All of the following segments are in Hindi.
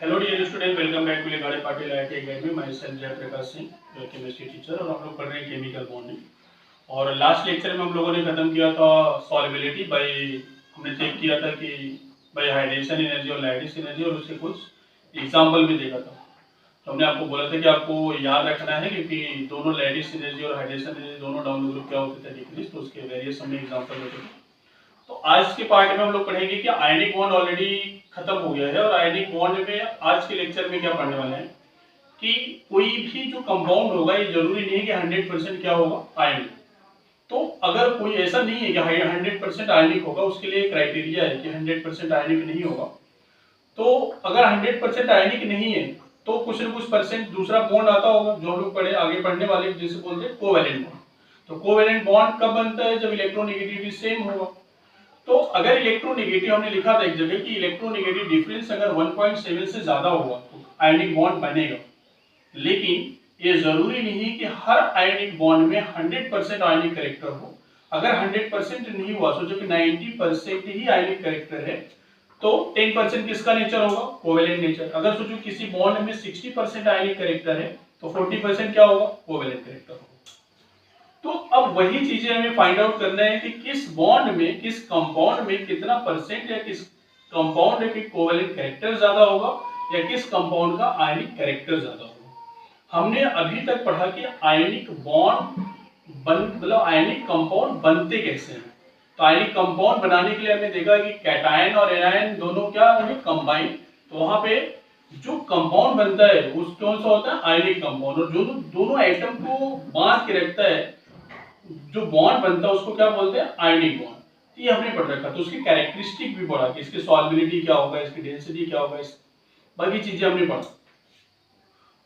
Hello dear student, welcome back to Legade Patil IIT academy. मैं self Jayprakash Singh, chemistry teacher, और हम लोग पढ़ रहे हैं केमिकल बॉन्डिंग। और लास्ट लेक्चर में हम लोगों ने खत्म किया था सॉल्युबिलिटी बाय, हमने चेक किया था कि बाय हाइड्रेशन एनर्जी और लैटिस एनर्जी, और उससे कुछ एग्जाम्पल भी देखा था। तो हमने आपको बोला था कि आपको याद रखना है क्योंकि दोनों लैटिस एनर्जी और हाइड्रेशन एनर्जी दोनों डाउन ग्रुप क्या होते थे, डिक्रीज, तो उसके वेरियस हमने एग्जाम्पल देखे थे। तो आज के पार्ट में हम लोग पढ़ेंगे कि आयनिक बॉन्ड ऑलरेडी खत्म हो गया है, और आयनिक बॉन्ड में आज के लेक्चर में क्या पढ़ने वाले हैं कि कोई भी जो कंपाउंड होगा ये जरूरी नहीं है कि 100% क्या होगा, आयनिक। तो अगर कोई ऐसा नहीं है कि 100% आयनिक होगा, उसके लिए क्राइटेरिया है कि 100% आयनिक नहीं होगा। तो अगर 100% आयनिक नहीं है तो कुछ न कुछ परसेंट दूसरा बॉन्ड आता होगा, जो हम लोग आगे पढ़ने वाले जिसे बोलते हैं कोवैलेंट बॉन्ड। तो कोवैलेंट बॉन्ड कब बनता है? जब इलेक्ट्रोनेगेटिविटी सेम होगा। तो अगर इलेक्ट्रोनेगेटिव, हमने लिखा था एक जगह कि इलेक्ट्रोनेगेटिव डिफरेंस अगर 1.7 से ज्यादा होगा तो आयनिक बॉन्ड बनेगा। लेकिन ये जरूरी नहीं कि हर आयनिक बॉन्ड में 100% आयनिक कैरेक्टर हो। अगर 100% नहीं हुआ, सोचो कि 90% ही आयनिक कैरेक्टर है, तो 10% किसका नेचर होगा? Covalent nature. अगर सोचो किसी बॉन्ड में 60% आयनिक कैरेक्टर है तो 40% क्या होगा? कोवेलेंट कैरेक्टर होगा। तो अब वही चीजें हमें फाइंड आउट करना है कि किस बॉन्ड में, किस कंपाउंड में कितना परसेंट या किस कंपाउंड के कोवेलेंट कैरेक्टर ज्यादा होगा या किस कंपाउंड का आयनिक कैरेक्टर ज्यादा होगा। हमने अभी तक पढ़ा कि आयनिक बॉन्ड मतलब आयनिक कंपाउंड बनते कैसे हैं। तो आयनिक कंपाउंड बनाने के लिए हमने देखा कि कैटायन और एनायन दोनों क्या होंगे? कंबाइन। तो वहां पे जो कंपाउंड बनता है उस कौन सा होता है? Ionic compound. और जो दोनों एटम को बांध के रखता है, जो बॉन्ड बनता है, उसको क्या बोलते हैं? Ionic bond. ये हमने पढ़ रखा। तो उसकी कैरेक्टरिस्टिक भी पढ़ा कि इसकी सॉल्युबिलिटी क्या होगा, इसकी डेंसिटी क्या होगा, इस बाकी चीजें हमने पढ़ा।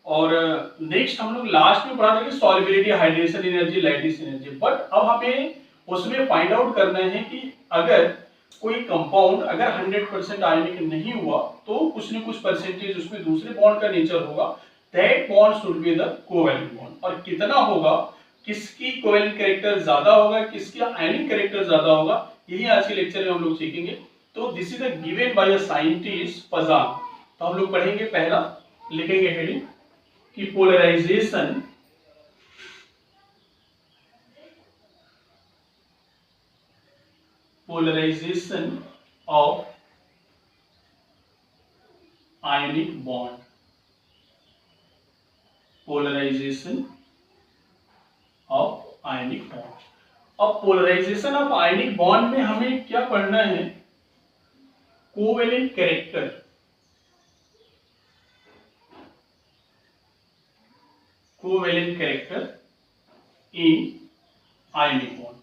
और नेक्स्ट हम लोग लास्ट में पढ़ा था कि solubility, hydration energy, lattice energy. But अब हमें उसमें फाइंड आउट करना है कि अगर कोई कंपाउंड अगर 100% आयनिक नहीं हुआ तो कुछ न कुछ परसेंटेज उसमें दूसरे बॉन्ड का नेचर होगा। That bond should be the covalent bond. और कितना होगा, किसकी कोवैलेंट कैरेक्टर ज्यादा होगा, किसकी आयनिक कैरेक्टर ज्यादा होगा, यही आज के लेक्चर में हम लोग सीखेंगे। तो this is given by a scientist Fajan. तो हम लोग पढ़ेंगे, पहला लिखेंगे हेडिंग कि polarisation of ionic bond. Polarisation of ionic bond. अब पोलराइजेशन ऑफ आयनिक बॉन्ड में हमें क्या पढ़ना है? Covalent character. Covalent character in ionic bond.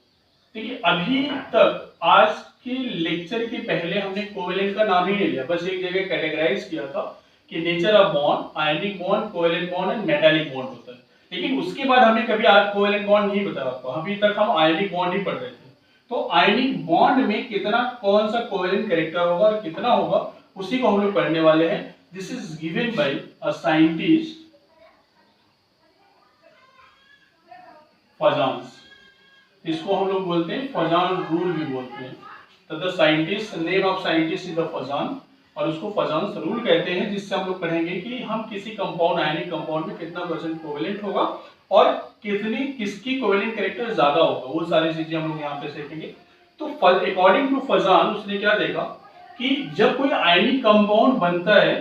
देखिए, अभी तक आज के लेक्चर के पहले हमने कोवेलेंट का नाम ही नहीं लिया, बस एक जगह कैटेगराइज किया था कि nature of bond, ionic bond, covalent bond and metallic bond होता है। लेकिन उसके बाद हमने कभी कोवेलेंट बॉन्ड नहीं बताया आपको। अभी तक हम आयनिक बॉन्ड ही पढ़ रहे थे। तो आयनिक बॉन्ड में कितना, कौन सा कोवेलेंट कैरेक्टर होगा और कितना होगा, उसी को हम लोग पढ़ने वाले हैं। This is given by a scientist फजान्स। इसको हम लोग बोलते हैं फजान रूल भी बोलते हैं। तो the scientist, name of scientist is the Fajan, और उसको फजान्स रूल कहते हैं, जिससे हम लोग पढ़ेंगे कि हम किसी कंपाउंड, आयनिक कंपाउंड में कितना परसेंट कोवेलेंट होगा और किसकी कोवेलेंट कैरेक्टर ज्यादा होगा, वो सारी चीजें हम लोग यहाँ पे सीखेंगे। तो अकॉर्डिंग टू फजान, उसने क्या देखा कि जब कोई आयनिक कंपाउंड बनता है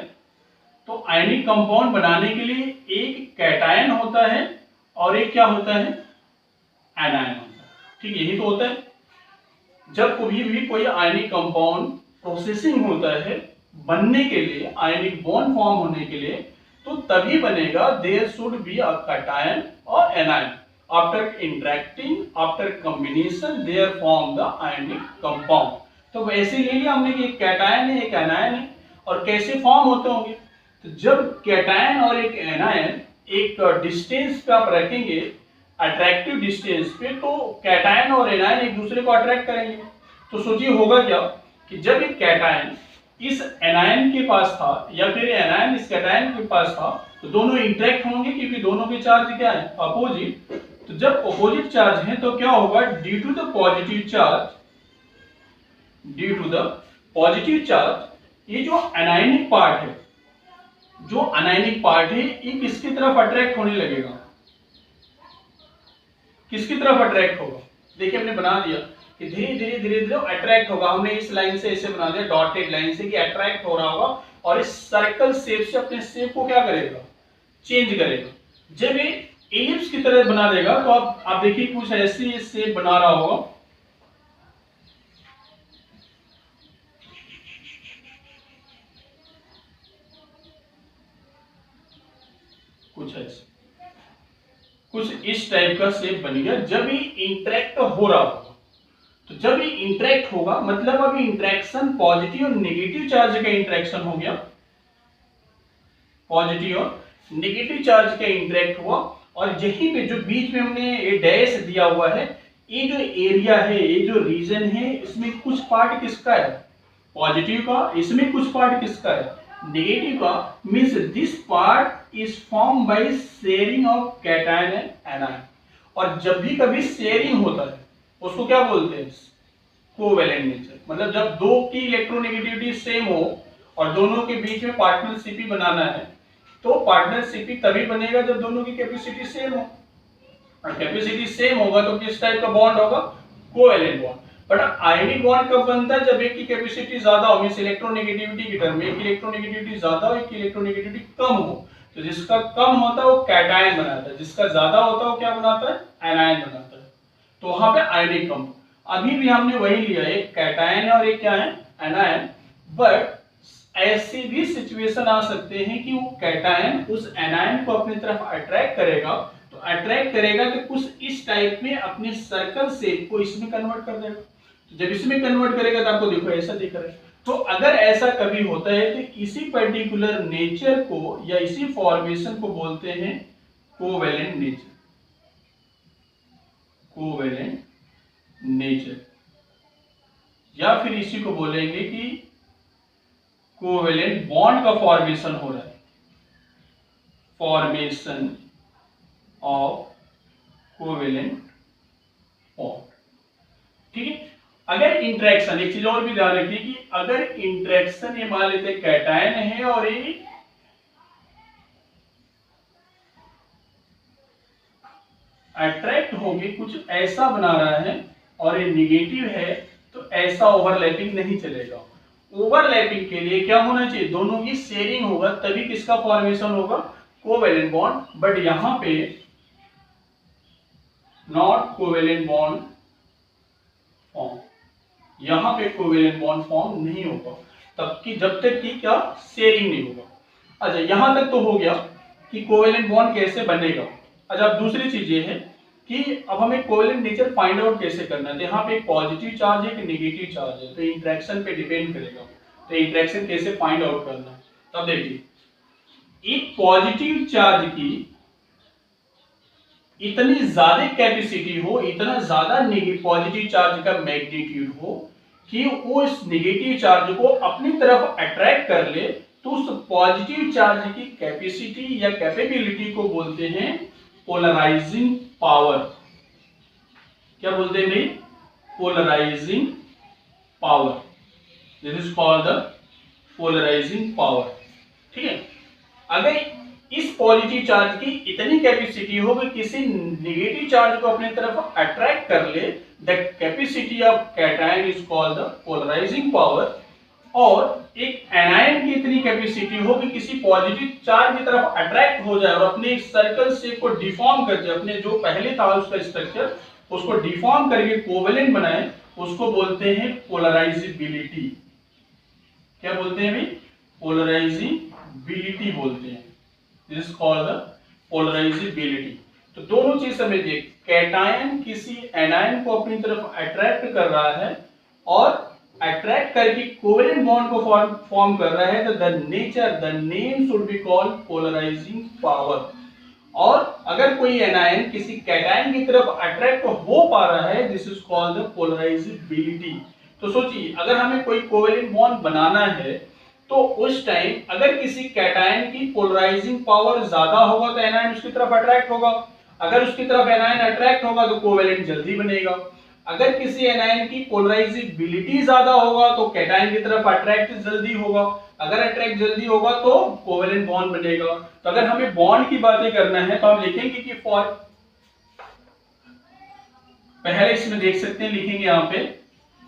तो आयनिक कंपाउंड बनाने के लिए एक कैटायन होता है और एक क्या होता है? एनायन होता है। ठीक, यही तो होता है। जब कभी भी कोई आयनिक कंपाउंड प्रोसेसिंग होता है बनने के लिए, आयनिक बॉन्ड फॉर्म होने के लिए, तो तभी बनेगा there should be a cation और anion. After interacting, after combination, there form the ionic compound. तो वैसे ले लिया हमने कि एक कैटायन है, एक एनायन है, और कैसे फॉर्म होते होंगे? तो जब कैटायन और एक एनायन एक डिस्टेंस पे आप रखेंगे, अट्रैक्टिव डिस्टेंस पे, तो कैटायन और एनायन एक दूसरे को अट्रैक्ट करेंगे। तो सोचिए होगा क्या कि जब एक कैटायन इस एनायन के पास था या फिर एनायन इस कैटायन के पास था, तो दोनों इंटरेक्ट होंगे क्योंकि दोनों के चार्ज क्या है? अपोजिट। तो जब अपोजिट चार्ज है तो क्या होगा? Due to the positive charge, ये जो एनायनिक पार्ट है जो अनायनिक पार्ट है ये किसकी तरफ अट्रैक्ट होने लगेगा, किसकी तरफ अट्रैक्ट होगा। देखिए हमने बना दिया कि धीरे धीरे धीरे धीरे अट्रैक्ट होगा। हमने इस लाइन से ऐसे बना दिया डॉटेड लाइन से कि अट्रैक्ट हो रहा होगा और इस सर्कल शेप से अपने शेप को क्या करेगा, चेंज करेगा। जब ये एलिप्स की तरह बना देगा तो आप देखिए कुछ ऐसी शेप बना रहा होगा, कुछ ऐसे, कुछ इस टाइप का शेप बन गया जब ये इंटरेक्ट हो रहा होगा। तो जब ये इंटरेक्ट होगा मतलब अभी इंटरेक्शन पॉजिटिव और नेगेटिव चार्ज का इंटरेक्शन हो गया, पॉजिटिव और नेगेटिव चार्ज का इंटरेक्ट हुआ। और यहीं पे जो बीच में हमने ये डैश दिया हुआ है, ये जो एरिया है, ये जो रीजन है, इसमें कुछ पार्ट किसका है, पॉजिटिव का, इसमें कुछ पार्ट किसका है, नेगेटिव का। Means this part is form by sharing of cation and anion. और जब भी कभी शेयरिंग होता है उसको क्या बोलते हैं, कोवेलेंट नेचर। मतलब जब दो की इलेक्ट्रोनेगेटिविटी सेम हो और दोनों के बीच में पार्टनरशिप बनाना है तो पार्टनरशिप तभी बनेगा जब दोनों की कैपेसिटी सेम हो। और कैपेसिटी सेम होगा तो किस टाइप का बॉन्ड होगा, covalent bond. But ionic bond कब बनता है, जब एक की कैपेसिटी ज्यादा हो, मींस इलेक्ट्रोनेगेटिविटी की टर्म में एक की इलेक्ट्रोनेगेटिविटी ज्यादा हो, एक की इलेक्ट्रोनेगेटिविटी कम हो। तो जिसका कम होता है वो कैटायन बनाता है, जिसका ज्यादा होता है वो क्या बनाता है, एनायन बनाता है। तो वहां पे आयनिक कम। अभी भी हमने वही लिया, एक कैटायन और एक क्या है, एनायन। बट ऐसी भी सिचुएशन आ सकते हैं कि वो कैटायन उस एनायन को अपनी तरफ अट्रैक्ट करेगा, तो अट्रैक्ट करेगा तो कुछ इस टाइप में अपने सर्कल शेप को इसमें कन्वर्ट कर देगा। जब इसमें कन्वर्ट करेगा तो आपको देखो ऐसा दिख रहा है। तो अगर ऐसा कभी होता है तो इसी पर्टिकुलर नेचर को या इसी फॉर्मेशन को बोलते हैं कोवेलेंट नेचर, कोवेलेंट नेचर। या फिर इसी को बोलेंगे कि कोवेलेंट बॉन्ड का फॉर्मेशन हो रहा है, फॉर्मेशन ऑफ कोवेलेंट बॉन्ड। ठीक है। अगर इंटरेक्शन, एक चीज और भी ध्यान रखिए कि अगर इंटरेक्शन ये मान लेते हैं कैटायन है और ये अट्रैक्ट होके कुछ ऐसा बना रहा है और ये निगेटिव है, तो ऐसा ओवरलैपिंग नहीं चलेगा। ओवरलैपिंग के लिए क्या होना चाहिए, दोनों की शेयरिंग होगा तभी किसका फॉर्मेशन होगा, कोवेलेंट बॉन्ड। बट यहां पे नॉट कोवेलेंट बॉन्ड फॉर्म, यहां पे कोवेलेंट बॉन्ड फॉर्म नहीं होगा तब कि जब तक कि क्या शेयरिंग नहीं होगा। अच्छा यहां तक तो हो गया कि कोवेलेंट बॉन्ड कैसे बनेगा। अच्छा अब दूसरी चीज ये है कि अब हमें कोवेलेंट नेचर फाइंड आउट कैसे करना है। तो यहाँ पे एक पॉजिटिव चार्ज है कि नेगेटिव चार्ज है, तो इंटरेक्शन पे डिपेंड करेगा। तो इंटरेक्शन कैसे फाइंड आउट करना है, तब देखिए एक पॉजिटिव चार्ज की इतनी ज्यादा कैपेसिटी हो, इतना ज्यादा पॉजिटिव चार्ज का मैग्नीट्यूड हो कि वो इस नेगेटिव चार्ज को अपनी तरफ अट्रैक्ट कर ले, तो उस पॉजिटिव चार्ज की कैपेसिटी या कैपेबिलिटी को बोलते हैं पोलराइजिंग पावर। क्या बोलते हैं भाई, polarising power. This is called the polarising power. ठीक है। अगर इस पॉजिटिव चार्ज की इतनी कैपेसिटी हो कि किसी नेगेटिव चार्ज को अपनी तरफ अट्रैक्ट कर ले, the capacity of cation is called the polarising power. और एक एनायन की इतनी कैपेसिटी हो कि किसी पॉजिटिव चार्ज की तरफ अट्रैक्ट हो जाए और अपने सर्कल शेप को डिफॉर्म कर दे, अपने जो पहले था उसका स्ट्रक्चर उसको डिफॉर्म करके कोवेलेंट बनाए, उसको बोलते हैं पोलराइजिबिलिटी। क्या बोलते हैं भाई, पोलराइजिबिलिटी बोलते हैं। This is called the polarisability. तो दोनों चीज समझिए, कैटायन किसी एनायन को अपनी तरफ अट्रैक्ट कर रहा है और अट्रैक्ट करके कोवेलेंट बॉन्ड को फॉर्म कर रहा है, तो the name should be called polarising power. और अगर कोई एनायन किसी कैटायन की तरफ अट्रैक्ट हो पा रहा है, this is called the polarisability. तो सोचिए अगर हमें कोई कोवेलेंट बॉन्ड बनाना है तो उस टाइम अगर किसी कैटायन की पोलराइजिंग पावर ज्यादा होगा तो एनायन उसकी तरफ अट्रैक्ट होगा, अगर उसकी तरफ एनायन अट्रैक्ट होगा तो कोवेलेंट जल्दी बनेगा। अगर किसी एनायन की पोलराइजेबिलिटी ज्यादा होगा तो कैटायन की तरफ अट्रैक्ट जल्दी होगा, अगर अट्रैक्ट जल्दी होगा तो कोवेलेंट बॉन्ड बनेगा। तो अगर हमें बॉन्ड की बातें करना है तो हम लिखेंगे कि फॉर, पहले इसमें देख सकते हैं, लिखेंगे यहां पे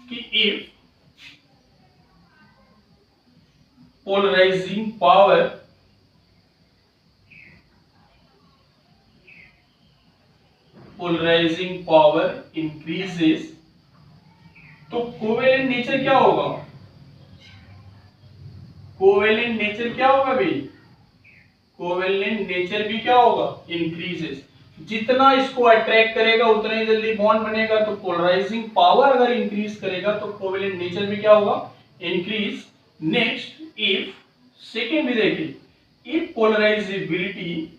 कि इफ पोलराइजिंग पावर इंक्रीजेस, तो कोवेलेंट नेचर क्या होगा, कोवेलेंट नेचर क्या होगा भाई, कोवेलेंट नेचर भी क्या होगा, इंक्रीजेस। जितना इसको अट्रैक्ट करेगा उतना ही जल्दी बॉन्ड बनेगा। तो पोलराइजिंग पावर अगर इंक्रीज करेगा तो कोवेलेंट नेचर भी क्या होगा, इंक्रीज। नेक्स्ट इफ, सेकेंड भी देखिए, इफ पोलराइजेबिलिटी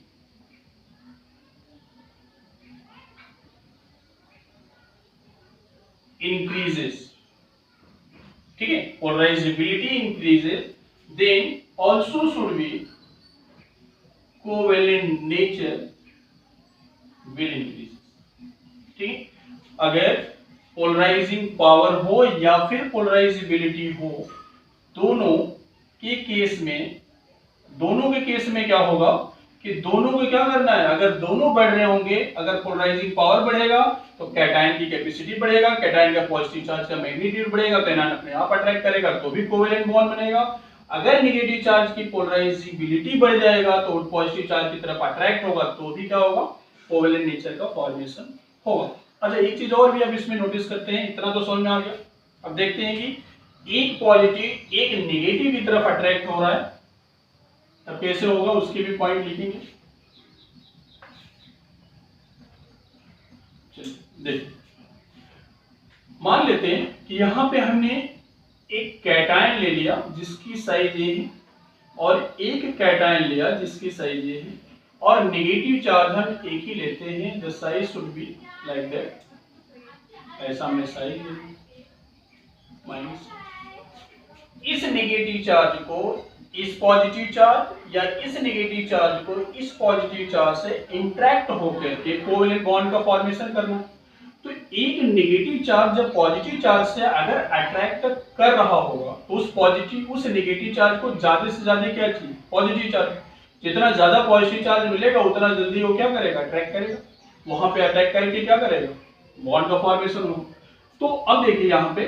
इंक्रीजेस, ठीक है, polarisability increases, then also should be covalent nature will increase, ठीक है। अगर पोलराइजिंग पावर हो या फिर पोलराइजेबिलिटी हो, दोनों के केस में क्या होगा कि दोनों को क्या करना है, अगर दोनों बढ़ रहे होंगे, अगर पोलराइजिंग पावर बढ़ेगा तो कैटायन की कैपेसिटी बढ़ेगा, कैटायन का पॉजिटिव चार्ज का मैग्नीट्यूड बढ़ेगा, तो एनायन अपने आप अट्रैक्ट करेगा तो भी कोवेलेंट बॉन्ड बनेगा। अगर नेगेटिव चार्ज की पोलराइजेबिलिटी बढ़ जाएगा तो पॉजिटिव चार्ज की तरफ अट्रैक्ट होगा तो भी क्या होगा, कोवेलेंट नेचर का फॉर्मेशन होगा। अच्छा, एक चीज और भी अब इसमें नोटिस करते हैं, इतना तो समझ में आ गया। अब देखते हैं कि एक पॉजिटिव एक नेगेटिव की तरफ अट्रैक्ट हो रहा है, तब कैसे होगा उसके भी पॉइंट लिखेंगे। देखिए, मान लेते हैं कि यहां पे हमने एक कैटायन ले लिया जिसकी साइज ये है, और एक कैटायन लिया जिसकी साइज ये है, और नेगेटिव चार्ज हम एक ही लेते हैं, the size should be like that, ऐसा हमने साइज माइनस, इस नेगेटिव चार्ज को इस पॉजिटिव चार्ज या इस नेगेटिव चार्ज को इस पॉजिटिव चार्ज से इंटरेक्ट होकर के कोवेलेंट बॉन्ड का फॉर्मेशन करना। तो एक नेगेटिव चार्ज जब पॉजिटिव चार्ज से अगर अट्रैक्ट कर रहा होगा तो उस नेगेटिव चार्ज को ज्यादा से ज्यादा क्या चाहिए, पॉजिटिव चार्ज। जितना ज्यादा पॉजिटिव चार्ज मिलेगा उतना जल्दी वो क्या करेगा, अट्रैक्ट करेगा, वहां पे अट्रैक्ट करके क्या करेगा, बॉन्ड का फॉर्मेशन हो। तो अब देखिए यहाँ पे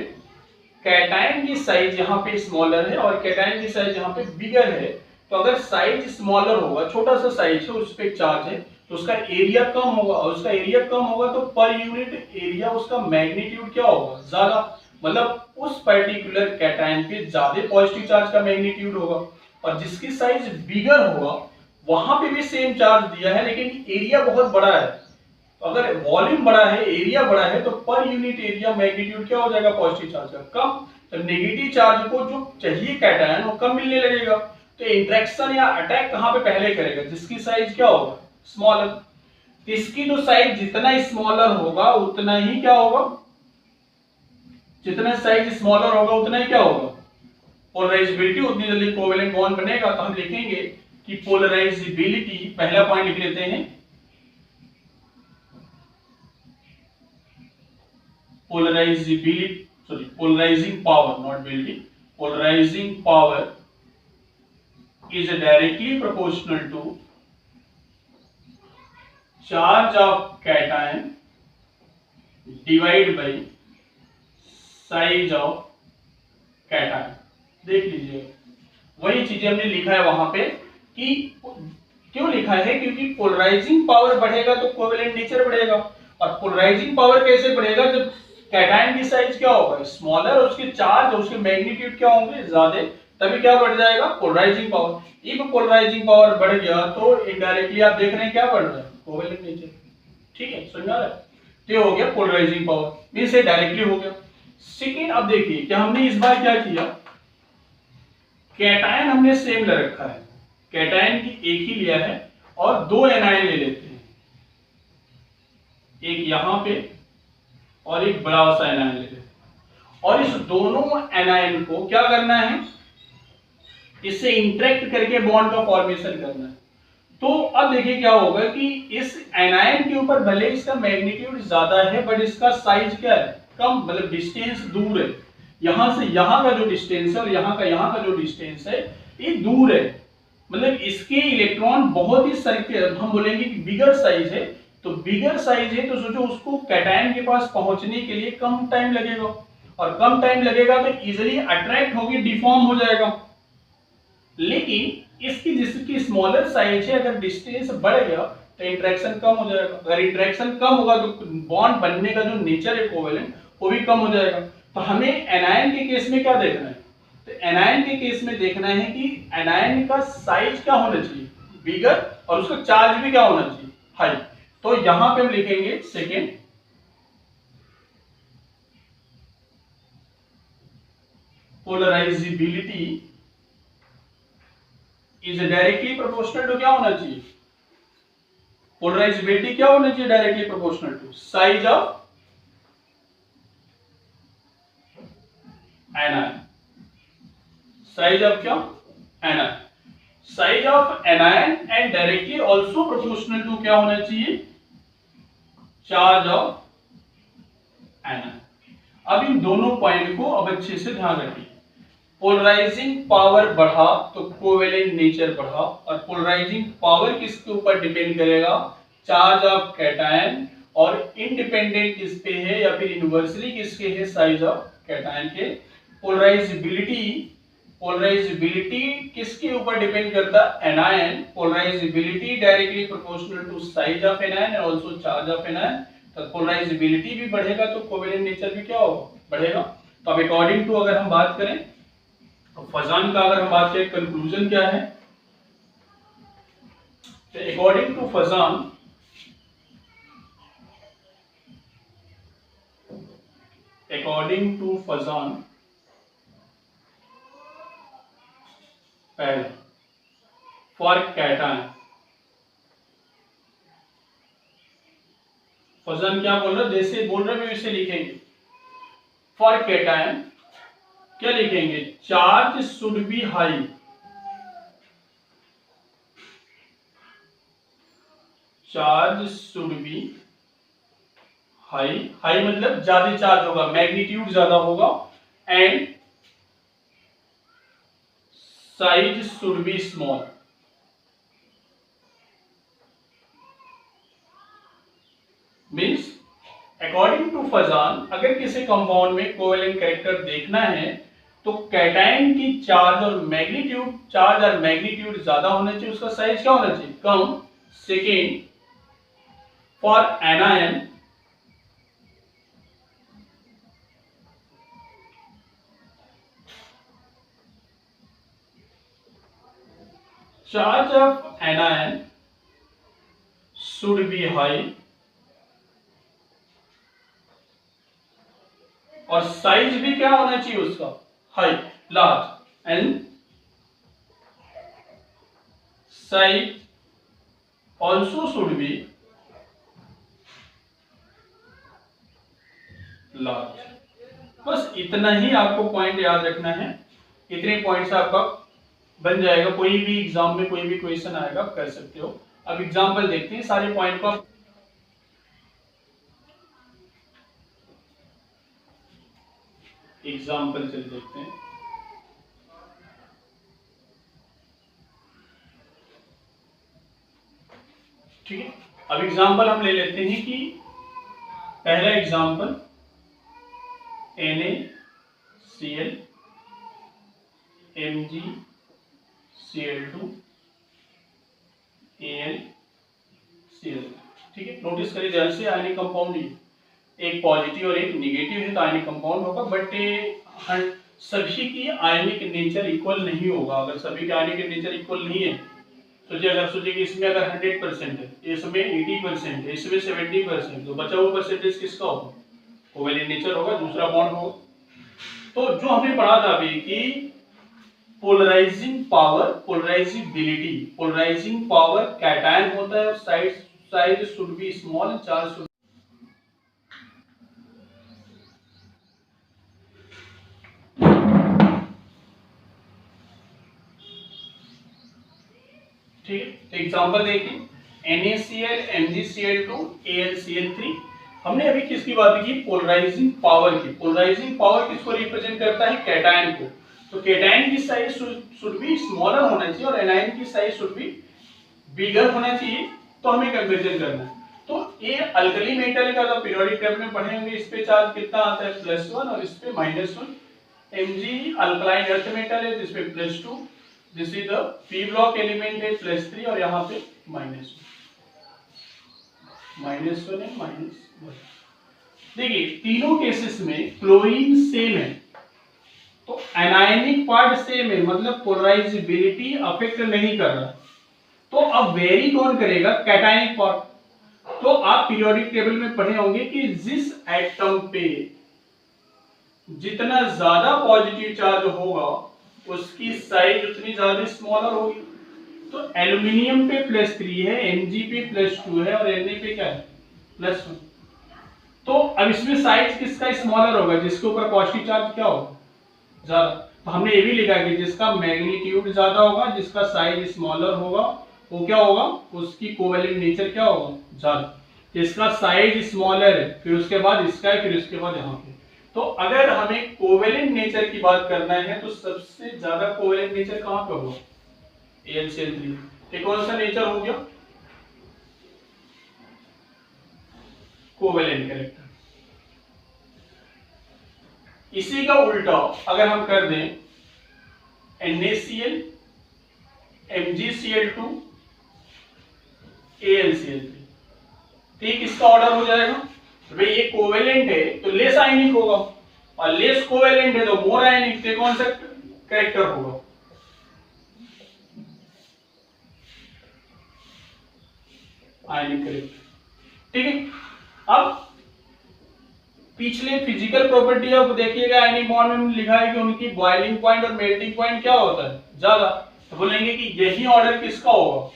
कैटायन की साइज यहाँ पे स्मॉलर है और कैटायन की साइज यहाँ पे बिगर है। तो अगर साइज स्मॉलर होगा, छोटा सा साइज है, उस पे चार्ज है, तो उसका एरिया कम होगा, और उसका एरिया कम होगा तो पर यूनिट एरिया उसका मैग्नीट्यूड क्या होगा, ज्यादा। मतलब उस पर्टिकुलर कैटायन पे ज्यादा पॉजिटिव चार्ज का मैग्नीट्यूड होगा, और जिसकी साइज बिगर होगा वहां पे भी सेम चार्ज दिया है लेकिन एरिया बहुत बड़ा है। तो अगर वॉल्यूम बड़ा है, एरिया बड़ा है, तो पर यूनिट एरिया मैग्नीट्यूड क्या हो जाएगा, पॉजिटिव चार्ज का कम। तो नेगेटिव चार्ज को जो चाहिए कैटायन वो कम मिलने लगेगा। तो इंटरेक्शन या अटैक कहां पे पहले करेगा, जिसकी साइज क्या होगा, स्मॉलर। तो इसकी जो साइज जितना स्मॉलर होगा उतना ही क्या होगा, जितना साइज स्मॉलर होगा उतना ही क्या होगा, पोलराइजेबिलिटी, उतनी जल्दी कोवेलेंट बॉन्ड बनेगा। तो हम लिखेंगे कि पोलराइजेबिलिटी, पहला पॉइंट लिख लेते हैं, polarizing power, not building, polarizing power is directly proportional to charge of cation divided by size of cation। देख लीजिए, वही चीजें हमने लिखा है वहां पे कि क्यों लिखा है, क्योंकि पोलराइजिंग पावर बढ़ेगा तो कोवेलेंट नेचर बढ़ेगा, और पोलराइजिंग पावर कैसे बढ़ेगा, जब कैटायन की साइज क्या होगा, स्मॉलर, और उसके चार्ज और उसके मैग्नीट्यूड क्या होंगे, ज्यादा, तभी क्या बढ़ जाएगा, polarising power. If polarising power बढ़ गया तो इनडायरेक्टली आप देख रहे हैं क्या बढ़ रहा है, कोवेलेंट नेचर। ठीक है, समझ आ रहा है, तो हो गया पोलराइजिंग पावर, मींस से डायरेक्टली हो गया। सेकेंड, अब देखिए कि हमने इस बार क्या किया, कैटायन हमने सेम ले रखा है, कैटायन की एक ही लिया है और दो एनायन ले लेते हैं, एक यहां पे और एक बड़ा सा एनायन ले लेते हैं, और इस दोनों एनायन को क्या करना है, इससे इंटरेक्ट करके बॉन्ड का फॉर्मेशन करना है। तो अब देखिए क्या होगा कि इस एनायन के ऊपर भले इसका मैग्नीट्यूड ज्यादा है बट इसका साइज क्या है, कम, मतलब डिस्टेंस दूर है। यहां से यहां का जो डिस्टेंस है और यहां का जो डिस्टेंस है ये दूर है, मतलब इसके इलेक्ट्रॉन बहुत ही सर्कुलर, हम बोलेंगे कि बिगर साइज है। तो बिगर साइज है तो सोचो उसको कैटायन के पास पहुंचने के लिए कम टाइम लगेगा, और कम टाइम लगेगा तो इजीली अट्रैक्ट होगी, डिफॉर्म हो जाएगा। लेकिन इसकी जिसकी स्मॉलर साइज है, अगर डिस्टेंस बढ़ गया तो इंटरेक्शन कम हो जाएगा। अगर इंटरेक्शन कम होगा तो बॉन्ड बनने का जो नेचर है कोवेलेंट वो भी कम हो जाएगा। तो हमें एनायन के केस में क्या देखना है, तो एनायन के केस में देखना है कि एनायन का साइज क्या होना चाहिए, बिगर, और उसका चार्ज भी क्या होना चाहिए, हाई। तो यहां पे हम लिखेंगे second, polarisability is directly proportional to क्या होना चाहिए, पोलराइजिबिलिटी क्या होना चाहिए, directly proportional to size of anion. Size of क्या, anion, size of anion and directly also proportional to क्या होना चाहिए, चार्ज ऑफ एनायन। अब इन दोनों पॉइंट को अब अच्छे से ध्यान रखिए। पोलराइजिंग पावर बढ़ा तो कोवेलेंट नेचर बढ़ा, और पोलराइजिंग पावर किसके ऊपर डिपेंड करेगा, चार्ज ऑफ कैटायन, और इंडिपेंडेंट किस पे है या फिर इन्वर्सली किसके है, साइज ऑफ कैटायन के। पोलराइजिबिलिटी, पोलराइजिबिलिटी किसके ऊपर डिपेंड करता है, anion. Polarisability directly proportional to size of anion and also charge of anion. तो पोलराइजिबिलिटी भी बढ़ेगा तो कोवेलेंट नेचर भी क्या होगा, बढ़ेगा। तो अब अकॉर्डिंग टू अगर हम बात करें तो फजान का अगर हम बात करें कंक्लूजन क्या है, according to Fazan, according to Fazan, पहले फॉर कैटायन, फजान क्या बोल रहा है, जैसे बोल रहे हैं वैसे लिखेंगे। फॉर कैटायन क्या लिखेंगे, charge should be high, charge should be high, high मतलब ज्यादा चार्ज होगा, मैग्नीट्यूड ज्यादा होगा, and size should be small. Means according to Fajan अगर किसी कंपाउंड में कोवेलेंट कैरेक्टर देखना है तो कैटायन की चार्ज और मैग्नीट्यूड, चार्ज और मैग्नीट्यूड ज्यादा होना चाहिए, उसका साइज क्या होना चाहिए, कम। Second, for anion charge of anion should be high और साइज भी क्या होना चाहिए उसका, high, large, and size also should be large. बस इतना ही आपको पॉइंट याद रखना है, इतने पॉइंट से आपका बन जाएगा, कोई भी एग्जाम में कोई भी क्वेश्चन आएगा आप कर सकते हो। अब एग्जाम्पल देखते हैं, सारे पॉइंट को एग्जाम्पल चल देखते हैं। ठीक है, अब एग्जाम्पल हम ले लेते हैं कि पहला एग्जाम्पल NaCl MgCl2 AlCl। ठीक है, नोटिस करिए ध्यान से, आयनिक कंपाउंड ही एक पॉजिटिव और एक निगेटिव है तो आयनिक कंपाउंड होगा, बट सभी की आयनिक नेचर इक्वल नहीं होगा। अगर सभी के आयनिक नेचर इक्वल नहीं है, सोचिए अगर सोचिए कि इसमें अगर 100% है, इसमें 80% है, इसमें 70%, तो बचा हुआ परसेंटेज किसका होगा, कोवेलेंट नेचर होगा, दूसरा बॉन्ड होगा। तो जो हमने पढ़ा था अभी कि polarising power, polarisability, polarising power cation होता है और size should be small, charge should. ठीक है, तो एग्जांपल देखिए NaCl, MgCl2, AlCl3। हमने अभी किसकी बात की? पोलराइजिंग पावर की। पोलराइजिंग पावर किसको रिप्रेजेंट करता है? कैटायन को। तो कैटायन की साइज शुड बी स्मॉलर होना चाहिए और एनायन की साइज शुड बी बिगर होना चाहिए। तो हमें कंपैरिजन करना है। तो ये अल्कली मेटल का जो पीरियोडिक टेबल में पढ़े होंगे, इस पे चार्ज कितना आता है? +1 और इस पे -1। Mg अल्कलाइन अर्थ मेटल है, जिस पे +2। This is the P block element है, +3 और यहाँ पे -1 है, -1। देखिए तीनों केसेस में क्लोरीन सेम है, तो एनायनिक पार्ट सेम है, मतलब पोलराइजेबिलिटी अफेक्ट नहीं कर रहा। तो अब वेरी कौन करेगा? Cationic part. तो आप पीरियोडिक टेबल में पढ़े होंगे कि जिस एटम पे जितना ज्यादा पॉजिटिव चार्ज होगा उसकी साइज उतनी ज्यादा स्मॉलर होगी। तो एल्युमिनियम पे +3 है, Mg पे +2 है और Na पे क्या है? +1। तो अब इसमें साइज किसका स्मॉलर होगा? जिसके ऊपर पॉजिटिव चार्ज क्या होगा? ज्यादा। तो हमने ये भी लिखा कि जिसका मैग्नीट्यूड ज्यादा होगा, जिसका साइज स्मॉलर होगा, वो क्या होगा? उसकी कोवेलेंट नेचर क्या होगा? ज्यादा। इसका साइज स्मॉलर है, फिर उसके बाद इसका है, फिर उसके बाद यहाँ पे। तो अगर हमें कोवेलेंट नेचर की बात करना है तो सबसे ज्यादा कोवेलेंट नेचर कहाँ पे होगा? AlCl3। ये कौन सा नेचर हो गया? Covalent character. इसी का उल्टा अगर हम कर दें NaCl, MgCl2, AlCl3, तो ये किसका ऑर्डर हो जाएगा? भाई ये कोवेलेंट है तो लेस आयनिक होगा, और लेस कोवेलेंट है तो मोर आयनिक। तो कौन सा कैरेक्टर होगा? आयनिक कैरेक्टर। ठीक है, अब पिछले फिजिकल प्रॉपर्टी अब देखिएगा, आयनिक बॉन्ड में लिखा है कि उनकी बॉइलिंग पॉइंट और मेल्टिंग पॉइंट क्या होता है? ज्यादा। तो बोलेंगे कि यही ऑर्डर किसका होगा?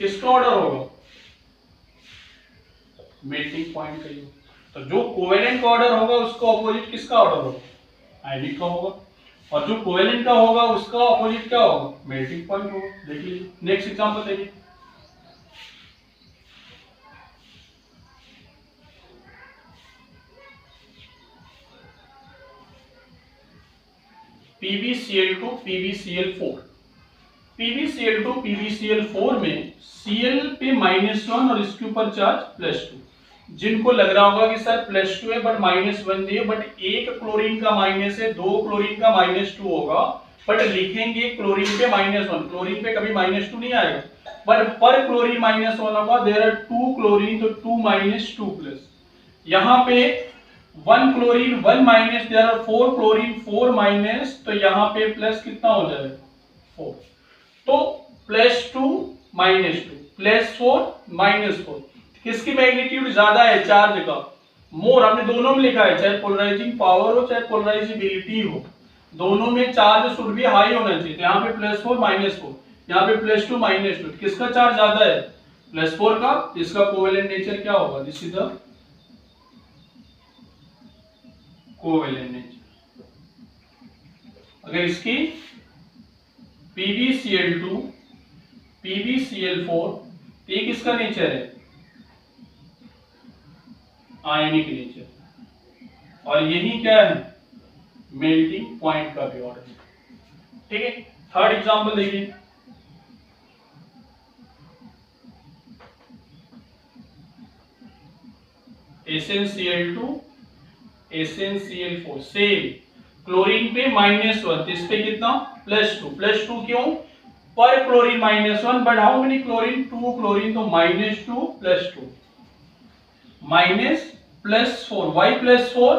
किसका ऑर्डर होगा? मेल्टिंग पॉइंट का ही। तो जो कोवेलेंट का ऑर्डर होगा उसका ऑपोजिट किसका ऑर्डर होगा? आयनिक का होगा। और जो कोवेलेंट का होगा उसका ऑपोजिट क्या होगा? मेल्टिंग पॉइंट होगा। देख लीजिए नेक्स्ट एग्जांपल देखिए। PbCl2, PbCl4। PbCl2, PbCl4 में Cl पे -1 और इसके ऊपर चार्ज +2। जिनको लग रहा होगा कि सर +2 है बट -1 दिए, बट एक क्लोरीन का माइनस है, दो क्लोरीन का -2 होगा, बट लिखेंगे क्लोरीन पे -1। क्लोरीन पे कभी -2 नहीं आएगा, बट पर क्लोरीन -1 होगा। देयर आर 2 क्लोरीन, तो 2 - 2 प्लस। यहाँ पे 1 chlorine 1 minus, there are 4 chlorine 4 minus, तो यहाँ पे प्लस कितना हो जाएगा? 4। तो +2 -2 +4 -4। किसकी मैग्नीट्यूड ज्यादा है चार्ज का? मोर। हमने दोनों में लिखा है, चाहे पोलराइजिंग पावर हो चाहे पोलराइजेबिलिटी हो, दोनों में चार्ज शुड भी हाई होना चाहिए। तो यहाँ पे +4 -4, यहाँ पे +2 -2। किसका चार्ज ज्यादा है? +4 का। इसका कोवेलेंट नेचर क्या होगा? This is the covalent nature. अगर इसकी PbCl2, PbCl4, तो ये किसका नेचर है? आयनिक नेचर। और यही क्या है? मेल्टिंग पॉइंट का भी ऑर्डर। ठीक है, थर्ड एग्जांपल देखिए। SnCl2, SnCl4 same. क्लोरीन पे -1, इस पे कितना? +2। +2 क्यों? पर chlorine -1, but how many chlorine? 2 chlorine, तो -2 +2 +4। Why +4?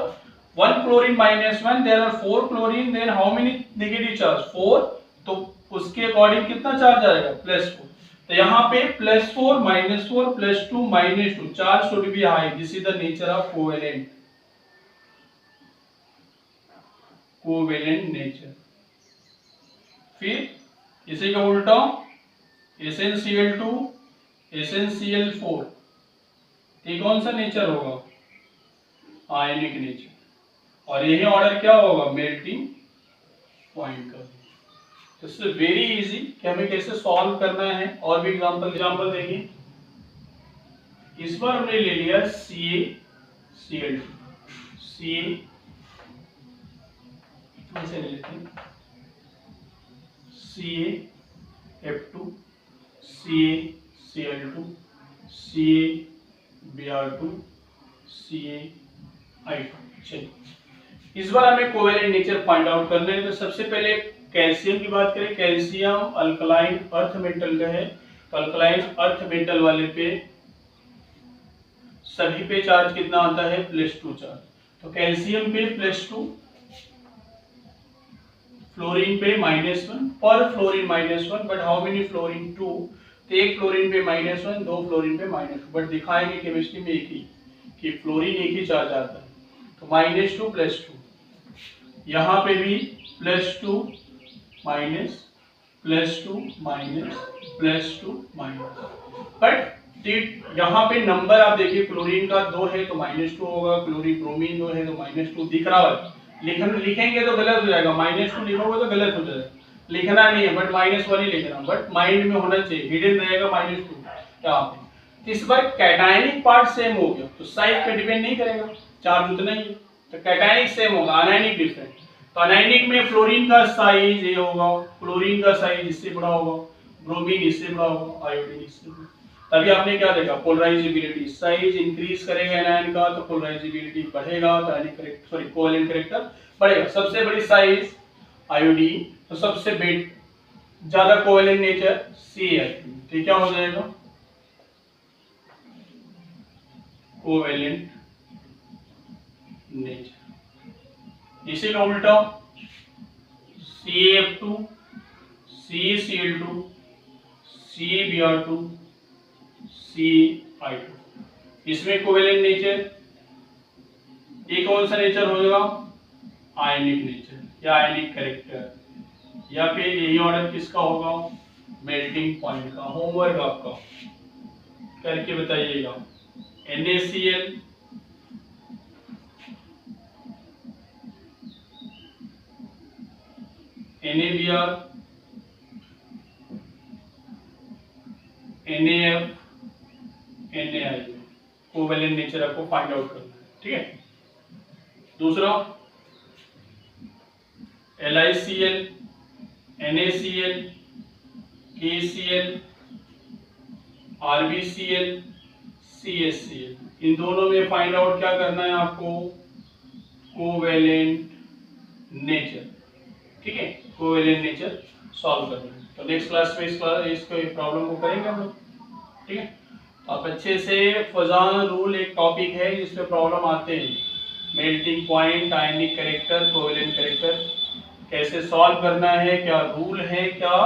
1 chlorine -1, there are 4 chlorine, then how many negative charge? 4। तो उसके अकॉर्डिंग कितना चार्ज आएगा? +4। तो यहाँ पे +4 -4 +2 -2, charge should be high. This is the nature of covalent. Covalent nature. फिर इसी का उल्टा SnCl2, SnCl4, ये कौन सा नेचर होगा? आयनिक नेचर। और यही ऑर्डर क्या होगा? मेल्टिंग पॉइंट का। दिस इज वेरी इजी कि हमें कैसे सॉल्व करना है। और भी एग्जांपल देखिए। इस बार हमने ले लिया CaCl2, Ca ऐसे ले लेते हैं, CaF2, CaCl2, CaBr2, CaI2। चलिए, इस बार हमें कोवेलेंट नेचर फाइंड आउट करना है। तो सबसे पहले कैल्शियम की बात करें। कैल्शियम अल्कलाइन अर्थ मेटल का है, तो अल्कलाइन अर्थ मेटल वाले पे सभी पे चार्ज कितना आता है, +2 चार्ज। तो कैल्शियम पे +2, फ्लोरीन पे -1, पर fluorine -1, but how many fluorine, 2। तो एक फ्लोरीन पे -1, दो फ्लोरीन पे -2, बट दिखाएंगे केमिस्ट्री में एक ही कि फ्लोरीन एक ही चार्ज आता है। तो -2 +2, यहाँ पे भी +2 माइनस, +2 माइनस, +2 माइनस, बट यहाँ पे नंबर आप देखिए, क्लोरीन का 2 है तो -2 होगा, क्लोरीब्रोमीन 2 है तो -2 दिख रहा है। लिखेंगे तो गलत हो जाएगा, -2 लिखोगे तो गलत हो जाएगा, लिखना नहीं है, बट -1 ही लिखना, बट माइंड में होना चाहिए, हिडन रहेगा -2 यहाँ पे। इस बार कैटायनिक पार्ट सेम हो गया, तो साइज पे डिपेंड नहीं करेगा, चार्ज उतना ही है, तो कैटायनिक सेम होगा, अनायनिक डिफरेंट। तो अनायनिक में फ्लोरीन का साइज ये होगा, क्लोरीन का साइज इससे बड़ा होगा, ब्रोमीन इससे बड़ा होगा, आयोडीन इससे बड़ा। तभी आपने क्या देखा, पोलराइजेबिलिटी, साइज इंक्रीज करेगा एनायन का तो पोलराइजेबिलिटी बढ़ेगा, तो आयनिक करेक्टर, सॉरी कोवेलेंट करेक्टर बढ़ेगा। सबसे बड़ी साइज आयोडीन, तो सबसे ज्यादा कोवेलेंट नेचर Ca2, तो क्या हो जाएगा, कोवेलेंट नेचर। इसी का उल्टा CaF2, CaCl2, CaBr2, CaI2, इसमें कोवेलेंट नेचर ये कौन सा नेचर होगा, आयनिक नेचर या आयनिक करेक्टर, या फिर यही ऑर्डर किसका होगा, मेल्टिंग पॉइंट का। होमवर्क आपका करके बताइएगा। NaCl, NaBr, NaF, NaI, covalent nature आपको फाइंड आउट करना है, ठीक है। दूसरा LiCl, NaCl, KCl, RbCl, CHCl, इन दोनों में फाइंड आउट क्या करना है आपको, कोवेलेंट नेचर, ठीक है, कोवेलेंट नेचर सॉल्व करना है। तो नेक्स्ट क्लास में इसको प्रॉब्लम को करेंगे हम लोग, ठीक है। आप अच्छे से फजान रूल एक टॉपिक है जिसपे प्रॉब्लम आते हैं, मेल्टिंग पॉइंट, आयनिक करेक्टर, कोवेलेंट करेक्टर, कैसे सॉल्व करना है, क्या रूल है, क्या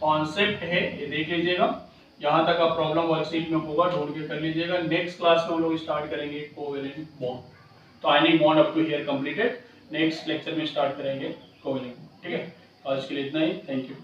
कॉन्सेप्ट है, ये देख लीजिएगा। यहाँ तक आप प्रॉब्लम वर्कशीट में होगा, ढूंढ के कर लीजिएगा। नेक्स्ट क्लास में हम लोग स्टार्ट करेंगे कोवेलेंट बॉन्ड, तो ionic bond up to here completed. Next lecture में स्टार्ट करेंगे कोवेलेंट, ठीक है। आज के लिए इतना ही, थैंक यू।